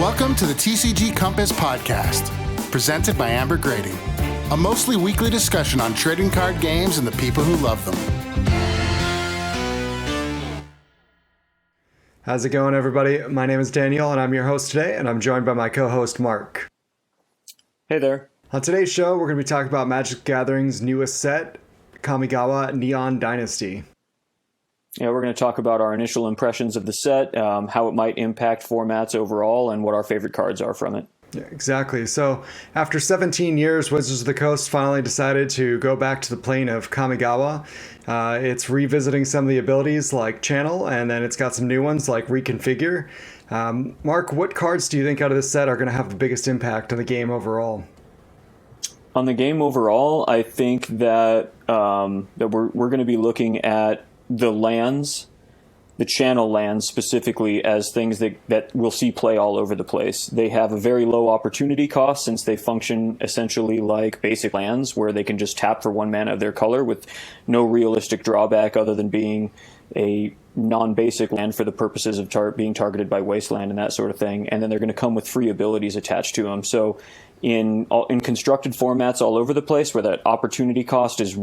Welcome to the TCG Compass podcast, presented by Amber Grading, a mostly weekly discussion on trading card games and the people who love them. How's it going, everybody? My name is Daniel, and I'm your host today, and I'm joined by my co-host, Mark. Hey there. On today's show, we're going to be talking about Magic the Gathering's newest set, Kamigawa Neon Dynasty. Yeah, we're going to talk about our initial impressions of the set, how it might impact formats overall, and what our favorite cards are from it. Yeah, exactly. So, after 17 years, Wizards of the Coast finally decided to go back to the plane of Kamigawa. It's revisiting some of the abilities like Channel, and then it's got some new ones like Reconfigure. Mark, what cards do you think out of this set are going to have the biggest impact on the game overall? On the game overall, I think that we're going to be looking at the lands, the channel lands specifically, as things that we'll see play all over the place. They have a very low opportunity cost since they function essentially like basic lands where they can just tap for 1 mana of their color with no realistic drawback other than being a non-basic land for the purposes of being targeted by Wasteland and that sort of thing. And then they're going to come with free abilities attached to them. So in constructed formats all over the place where that opportunity cost is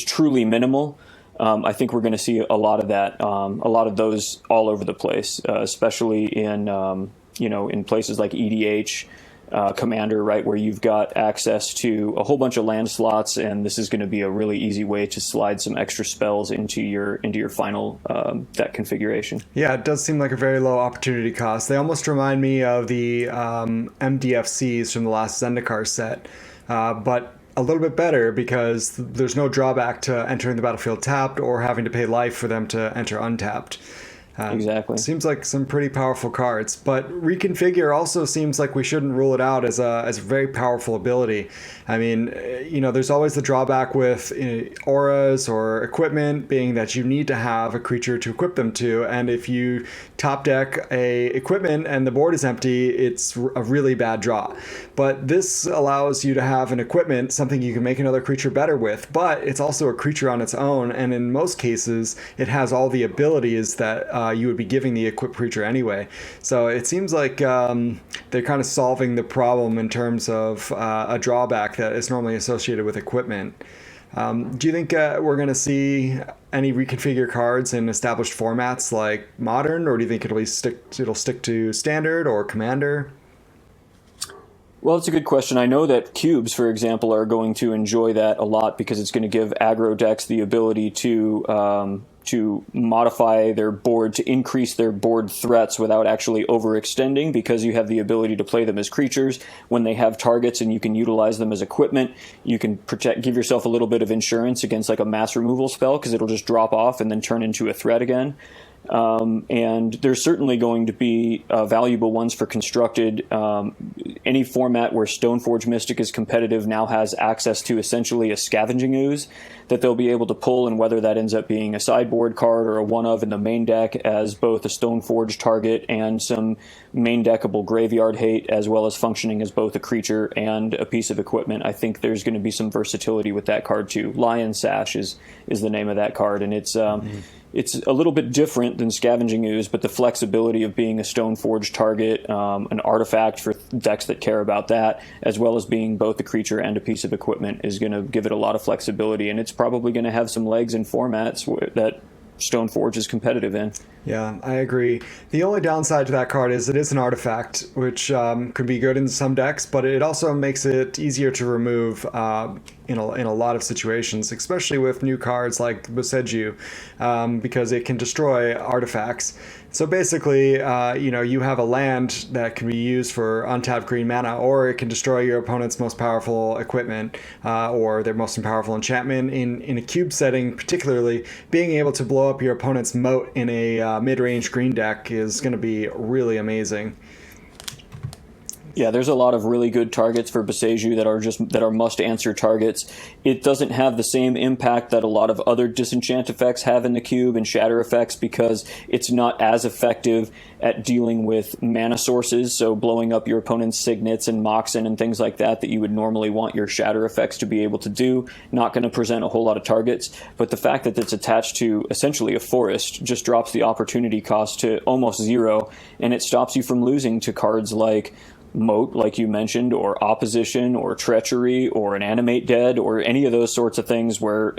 truly minimal, I think we're going to see a lot of that, a lot of those all over the place, especially in places like EDH, Commander, right, where you've got access to a whole bunch of land slots, and this is going to be a really easy way to slide some extra spells into your final deck configuration. Yeah, it does seem like a very low opportunity cost. They almost remind me of the MDFCs from the last Zendikar set, but a little bit better because there's no drawback to entering the battlefield tapped or having to pay life for them to enter untapped. Exactly. Seems like some pretty powerful cards, but Reconfigure also seems like we shouldn't rule it out as a very powerful ability. I mean, there's always the drawback with auras or equipment being that you need to have a creature to equip them to, and if you top deck a equipment and the board is empty, it's a really bad draw. But this allows you to have an equipment, something you can make another creature better with, but it's also a creature on its own, and in most cases, it has all the abilities that you would be giving the equipped creature anyway. So it seems like they're kind of solving the problem in terms of a drawback that is normally associated with equipment. Do you think we're going to see any reconfigure cards in established formats like Modern, or do you think it'll stick to Standard or Commander? Well, it's a good question. I know that cubes, for example, are going to enjoy that a lot because it's going to give aggro decks the ability to modify their board to increase their board threats without actually overextending, because you have the ability to play them as creatures when they have targets and you can utilize them as equipment. You can give yourself a little bit of insurance against like a mass removal spell because it'll just drop off and then turn into a threat again. And there's certainly going to be valuable ones for constructed. Any format where Stoneforge Mystic is competitive now has access to essentially a Scavenging Ooze that they'll be able to pull, and whether that ends up being a sideboard card or a one-of in the main deck as both a Stoneforge target and some main deckable graveyard hate, as well as functioning as both a creature and a piece of equipment. I think there's going to be some versatility with that card too. Lion Sash is the name of that card, and it's a little bit different than Scavenging Ooze, but the flexibility of being a Stoneforge target, an artifact for decks that care about that, as well as being both a creature and a piece of equipment, is going to give it a lot of flexibility, and it's probably going to have some legs in formats that Stoneforge is competitive in. Yeah, I agree. The only downside to that card is it is an artifact, which could be good in some decks, but it also makes it easier to remove in a lot of situations, especially with new cards like Boseiju, because it can destroy artifacts. So basically, you have a land that can be used for untapped green mana, or it can destroy your opponent's most powerful equipment or their most powerful enchantment. In a cube setting, particularly, being able to blow up your opponent's moat in a mid-range green deck is going to be really amazing. Yeah, there's a lot of really good targets for Boseiju that are must-answer targets. It doesn't have the same impact that a lot of other disenchant effects have in the cube and shatter effects because it's not as effective at dealing with mana sources, so blowing up your opponent's signets and Moxen and things like that you would normally want your shatter effects to be able to do. Not going to present a whole lot of targets, but the fact that it's attached to essentially a forest just drops the opportunity cost to almost zero, and it stops you from losing to cards like Moat, like you mentioned, or Opposition, or Treachery, or an Animate Dead, or any of those sorts of things where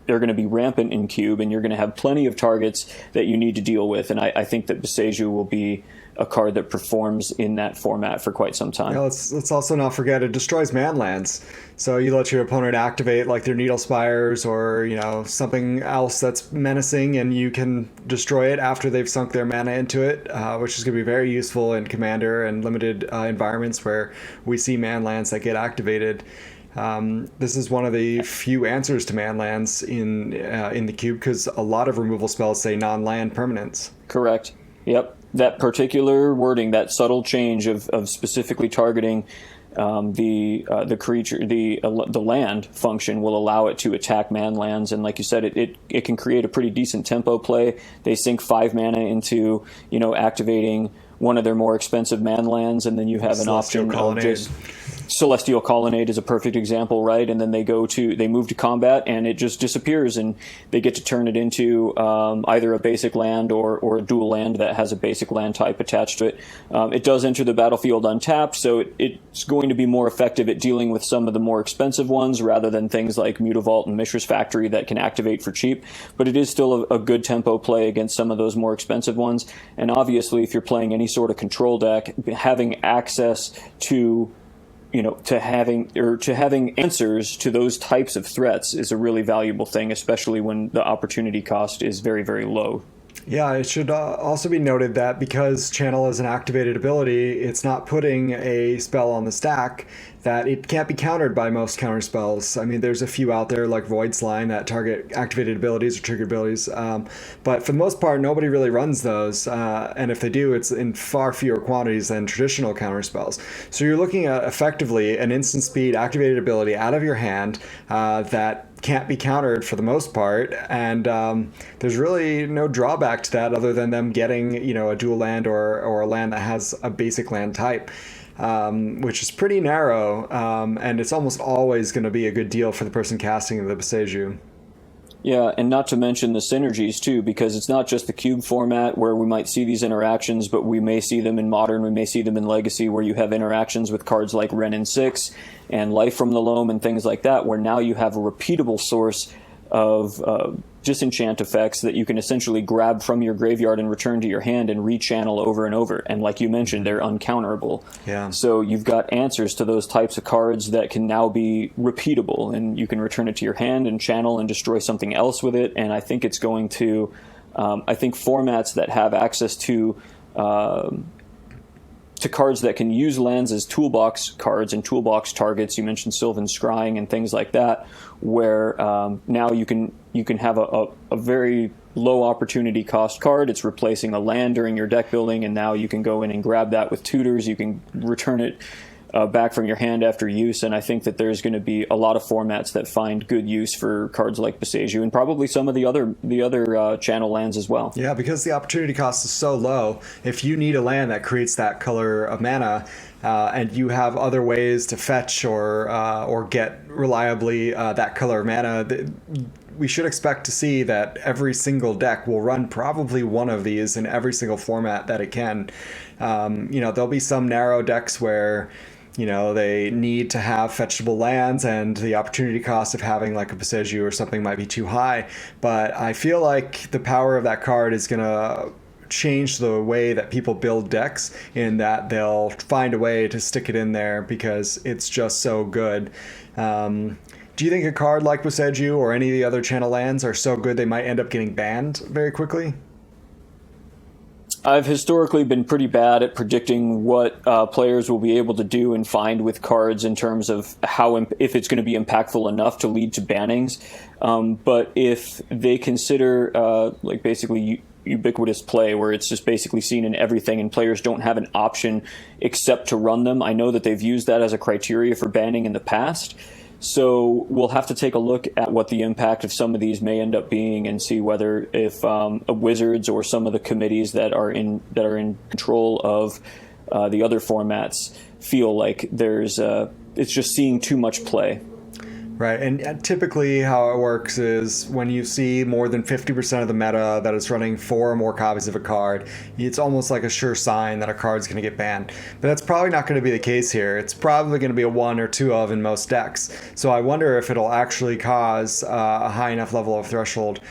they're going to be rampant in cube, and you're going to have plenty of targets that you need to deal with. And I think that Boseiju will be a card that performs in that format for quite some time. Yeah, let's also not forget it destroys man lands. So you let your opponent activate like their Needle Spires or something else that's menacing, and you can destroy it after they've sunk their mana into it, which is going to be very useful in Commander and limited environments where we see man lands that get activated. This is one of the few answers to man lands in the cube because a lot of removal spells say non-land permanents. Correct. Yep. That particular wording, that subtle change of specifically targeting the creature, the land function will allow it to attack man lands, and like you said, it can create a pretty decent tempo play. They sink 5 mana into activating one of their more expensive man lands, and then you have an option of just Celestial Colonnade is a perfect example, right? And then they move to combat, and it just disappears, and they get to turn it into either a basic land or a dual land that has a basic land type attached to it. It does enter the battlefield untapped, so it's going to be more effective at dealing with some of the more expensive ones rather than things like Mutavault and Mishra's Factory that can activate for cheap. But it is still a good tempo play against some of those more expensive ones. And obviously, if you're playing any sort of control deck, having access to having answers to those types of threats is a really valuable thing, especially when the opportunity cost is very, very low. Yeah, it should also be noted that because Channel is an activated ability, it's not putting a spell on the stack that it can't be countered by most counter spells. I mean, there's a few out there like Void Slime that target activated abilities or triggered abilities, but for the most part, nobody really runs those, and if they do, it's in far fewer quantities than traditional counter spells. So you're looking at effectively an instant speed activated ability out of your hand that can't be countered for the most part, and there's really no drawback to that other than them getting a dual land or a land that has a basic land type, which is pretty narrow, and it's almost always going to be a good deal for the person casting the Boseiju. Yeah, and not to mention the synergies too, because it's not just the cube format where we might see these interactions, but we may see them in Modern, we may see them in Legacy, where you have interactions with cards like Wrenn and 6 and Life from the Loam and things like that, where now you have a repeatable source of disenchant effects that you can essentially grab from your graveyard and return to your hand and rechannel over and over. And like you mentioned, they're uncounterable. Yeah. So you've got answers to those types of cards that can now be repeatable, and you can return it to your hand and channel and destroy something else with it. And I think it's going to, I think formats that have access to cards that can use lands as toolbox cards and toolbox targets. You mentioned Sylvan Scrying and things like that, where now you can have a very low opportunity cost card. It's replacing a land during your deck building, and now you can go in and grab that with tutors. You can return it back from your hand after use, and I think that there's going to be a lot of formats that find good use for cards like Boseiju and probably some of the other channel lands as well. Yeah, because the opportunity cost is so low, if you need a land that creates that color of mana, and you have other ways to fetch or get reliably that color of mana, we should expect to see that every single deck will run probably one of these in every single format that it can. There'll be some narrow decks where they need to have fetchable lands and the opportunity cost of having like a Boseiju or something might be too high. But I feel like the power of that card is going to change the way that people build decks, in that they'll find a way to stick it in there because it's just so good. Do you think a card like Boseiju or any of the other channel lands are so good they might end up getting banned very quickly? I've historically been pretty bad at predicting what players will be able to do and find with cards in terms of if it's going to be impactful enough to lead to bannings. But if they consider, basically ubiquitous play where it's just basically seen in everything and players don't have an option except to run them. I know that they've used that as a criteria for banning in the past. So we'll have to take a look at what the impact of some of these may end up being and see whether if Wizards or some of the committees that are in control of the other formats feel like it's just seeing too much play. Right, and typically how it works is when you see more than 50% of the meta that is running 4 or more copies of a card, it's almost like a sure sign that a card's going to get banned. But that's probably not going to be the case here. It's probably going to be a 1 or 2 of in most decks. So I wonder if it'll actually cause a high enough level of threshold.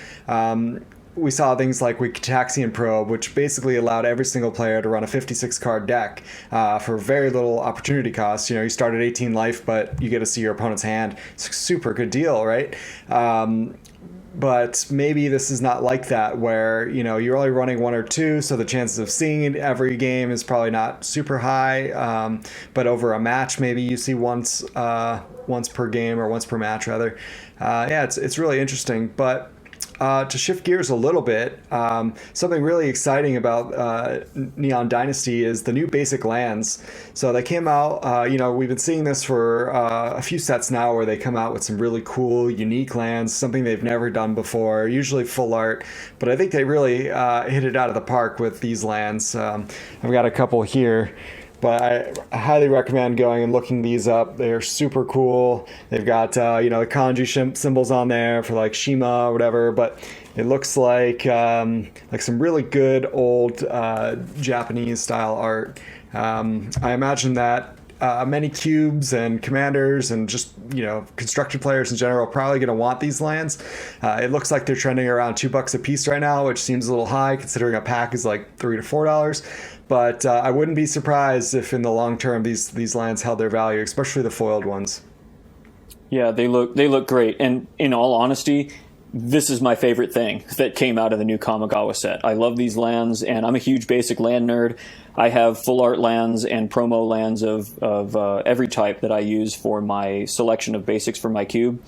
We saw things like Wikitaxian Probe, which basically allowed every single player to run a 56-card deck for very little opportunity cost. You start at 18 life, but you get to see your opponent's hand. It's a super good deal, right? But maybe this is not like that, where you're only running 1 or 2, so the chances of seeing it every game is probably not super high. But over a match, maybe you see once per game, or once per match rather. It's really interesting, but. To shift gears a little bit, something really exciting about Neon Dynasty is the new basic lands. So they came out, we've been seeing this for a few sets now where they come out with some really cool, unique lands, something they've never done before, usually full art. But I think they really hit it out of the park with these lands. I've got a couple here. But I highly recommend going and looking these up. They're super cool. They've got, the kanji symbols on there for like Shima or whatever. But it looks like some really good old Japanese style art. I imagine that many cubes and commanders and just constructed players in general are probably going to want these lands. It looks like they're trending around $2 a piece right now, which seems a little high considering a pack is like $3 to $4. But I wouldn't be surprised if in the long term these lands held their value, especially the foiled ones. Yeah, they look great. And in all honesty, this is my favorite thing that came out of the new Kamigawa set. I love these lands, and I'm a huge basic land nerd. I have full art lands and promo lands of every type that I use for my selection of basics for my cube.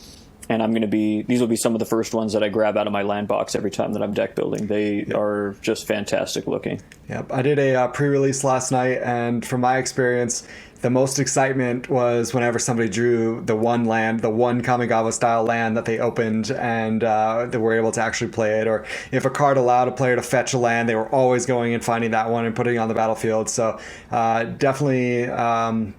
And these will be some of the first ones that I grab out of my land box every time that I'm deck building. They are just fantastic looking. Yep, I did a pre-release last night, and from my experience, the most excitement was whenever somebody drew the one Kamigawa style land that they opened and they were able to actually play it. Or if a card allowed a player to fetch a land, they were always going and finding that one and putting it on the battlefield. So definitely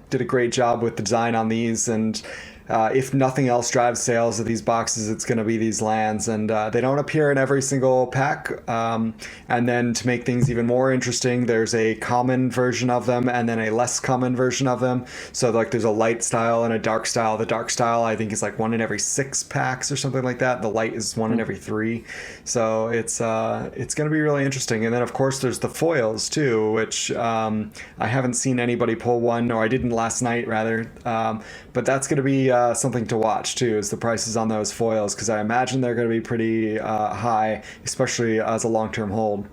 did a great job with the design on these. And if nothing else drives sales of these boxes, it's going to be these lands, and they don't appear in every single pack. And then to make things even more interesting, there's a common version of them and then a less common version of them. So like there's a light style and a dark style. The dark style I think is like 1 in every 6 packs or something like that. The light is 1 in every 3. So it's going to be really interesting. And then of course there's the foils too, which I haven't seen anybody pull one, or I didn't last night rather. But that's going to be something to watch too, is the prices on those foils, because I imagine they're going to be pretty high, especially as a long-term hold.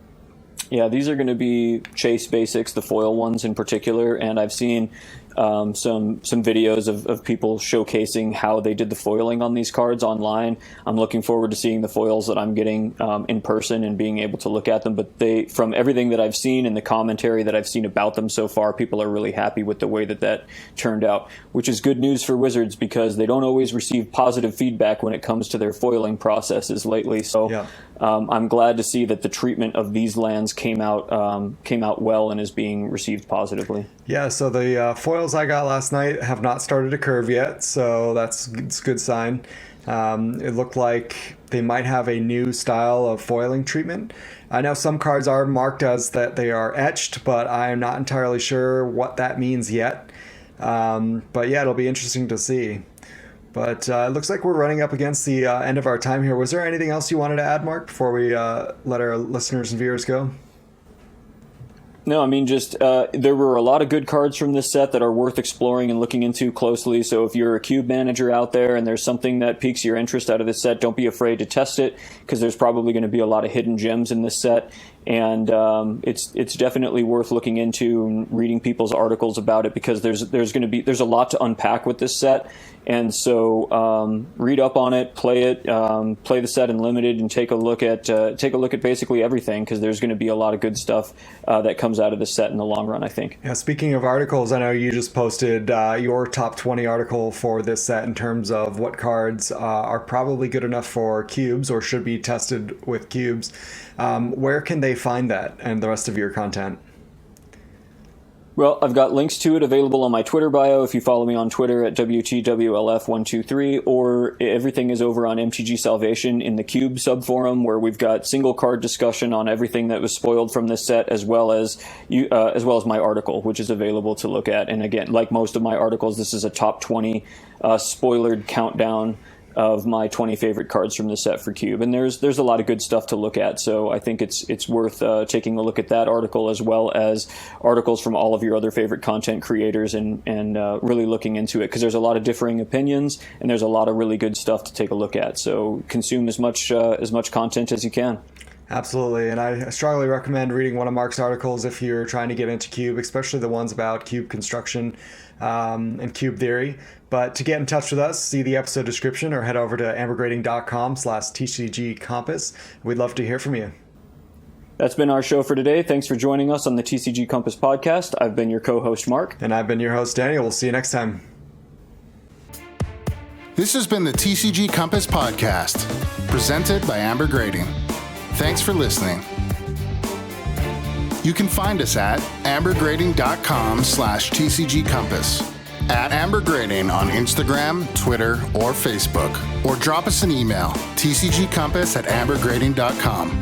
Yeah, these are going to be chase basics, the foil ones in particular, and I've seen some videos of people showcasing how they did the foiling on these cards online. I'm looking forward to seeing the foils that I'm getting in person and being able to look at them. But from everything that I've seen and the commentary that I've seen about them so far, people are really happy with the way that turned out, which is good news for Wizards because they don't always receive positive feedback when it comes to their foiling processes lately. So yeah. I'm glad to see that the treatment of these lands came out well and is being received positively. Yeah, so the foils I got last night have not started to curve yet, so it's a good sign. It looked like they might have a new style of foiling treatment. I know some cards are marked as that they are etched, but I am not entirely sure what that means yet. But yeah, it'll be interesting to see. But it looks like we're running up against the end of our time here. Was there anything else you wanted to add, Mark, before we let our listeners and viewers go? No, I mean, just there were a lot of good cards from this set that are worth exploring and looking into closely. So if you're a cube manager out there and there's something that piques your interest out of this set, don't be afraid to test it, because there's probably going to be a lot of hidden gems in this set. And it's definitely worth looking into and reading people's articles about it, because there's a lot to unpack with this set. And so read up on it, play the set in limited, and take a look at basically everything, because there's going to be a lot of good stuff that comes out of this set in the long run, I think. Yeah. Speaking of articles, I know you just posted your top 20 article for this set in terms of what cards are probably good enough for cubes or should be tested with cubes. Where can they find that and the rest of your content? Well, I've got links to it available on my Twitter bio if you follow me on Twitter at WTWLF123, or everything is over on MTG Salvation in the Cube subforum, where we've got single card discussion on everything that was spoiled from this set, as well as my article, which is available to look at. And again, like most of my articles, this is a top 20 spoilered countdown of my 20 favorite cards from the set for Cube, and there's a lot of good stuff to look at. So I think it's worth taking a look at that article, as well as articles from all of your other favorite content creators, and really looking into it, because there's a lot of differing opinions and there's a lot of really good stuff to take a look at. So consume as much content as you can. Absolutely, and I strongly recommend reading one of Mark's articles if you're trying to get into Cube, especially the ones about Cube construction and Cube theory. But to get in touch with us, see the episode description or head over to ambergrading.com/TCG Compass. We'd love to hear from you. That's been our show for today. Thanks for joining us on the TCG Compass podcast. I've been your co-host, Mark. And I've been your host, Daniel. We'll see you next time. This has been the TCG Compass podcast, presented by Amber Grading. Thanks for listening. You can find us at ambergrading.com/TCG Compass, at Amber Grading on Instagram, Twitter, or Facebook, or drop us an email, tcgcompass@ambergrading.com.